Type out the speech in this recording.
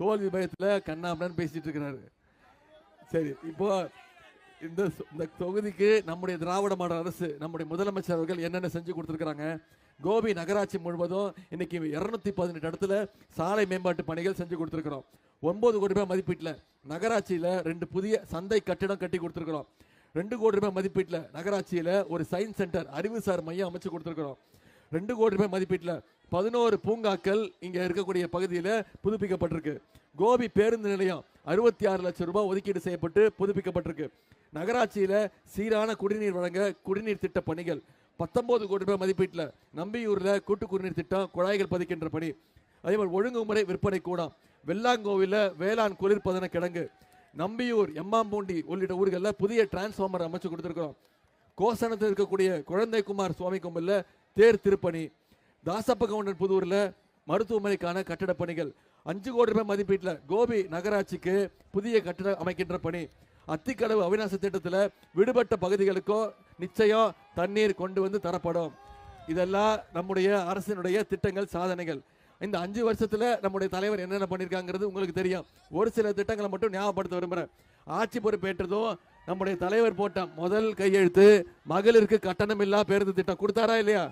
தோல்வி பயத்துல கண்ணாமன்னு பேசிட்டு இருக்கிறாரு. சரி, இப்போ இந்த தொகுதிக்கு நம்முடைய திராவிட மாடல் அரசு, நம்முடைய முதலமைச்சர் அவர்கள் என்னென்ன செஞ்சு கொடுத்துருக்காங்க. கோபி நகராட்சி முழுவதும் இன்னைக்கு 218 இடத்துல சாலை மேம்பாட்டு பணிகள் செஞ்சு கொடுத்துருக்கிறோம். 9 கோடி ரூபாய் மதிப்பீட்டில் நகராட்சியில் 2 புதிய சந்தை கட்டிடம் கட்டி கொடுத்துருக்கிறோம். 2 கோடி ரூபாய் மதிப்பீட்டில் நகராட்சியில் ஒரு சயின்ஸ் சென்டர் அறிவுசார் மையம் அமைச்சு கொடுத்துருக்கிறோம். 2 கோடி ரூபாய் மதிப்பீட்டில் 11 பூங்காக்கள் இங்க இருக்கக்கூடிய பகுதியில் புதுப்பிக்கப்பட்டிருக்கு. கோபி பேருந்து நிலையம் 66 லட்சம் ரூபாய் ஒதுக்கீடு செய்யப்பட்டு புதுப்பிக்கப்பட்டிருக்கு. நகராட்சியில சீரான குடிநீர் வழங்க குடிநீர் திட்ட பணிகள் 19 கோடி ரூபாய் மதிப்பீட்டில் நம்பியூர்ல கூட்டு குடிநீர் திட்டம் குழாய்கள் பதிக்கின்ற பணி. அதே மாதிரி ஒழுங்குமுறை விற்பனை கூடம், வெள்ளாங்கோவில வேளாண் குளிர்பதன கிடங்கு, நம்பியூர் எம்மாம்பூண்டி உள்ளிட்ட ஊர்களில் புதிய டிரான்ஸ்பார்மர் அமைச்சு கொடுத்திருக்கிறோம். கோசனத்தில் இருக்கக்கூடிய குழந்தைக்குமார் சுவாமி கோவில்ல தேர் திருப்பணி, தாசப்ப கவுண்டர் புதூர்ல மருத்துவமனைக்கான கட்டட பணிகள், 5 கோடி ரூபாய் மதிப்பீட்டில் கோபி நகராட்சிக்கு புதிய கட்டடம் அமைக்கின்ற பணி. அத்திக்கடவு அவிநாசி திட்டத்தில் விடுபட்ட பகுதிகளுக்கோ நிச்சயம் தண்ணீர் கொண்டு வந்து தரப்படும். இதெல்லாம் நம்முடைய அரசினுடைய திட்டங்கள், சாதனைகள். இந்த 5 வருஷத்துல நம்முடைய தலைவர் என்னென்ன பண்ணியிருக்காங்கிறது உங்களுக்கு தெரியும். ஒரு சில திட்டங்களை மட்டும் ஞாபகப்படுத்த விரும்புகிறேன். ஆட்சி பொறுப்பேற்றதும் நம்முடைய தலைவர் போட்ட முதல் கையெழுத்து மகளிருக்கு கட்டணம் இல்லா பேருந்து திட்டம் கொடுத்தாரா இல்லையா?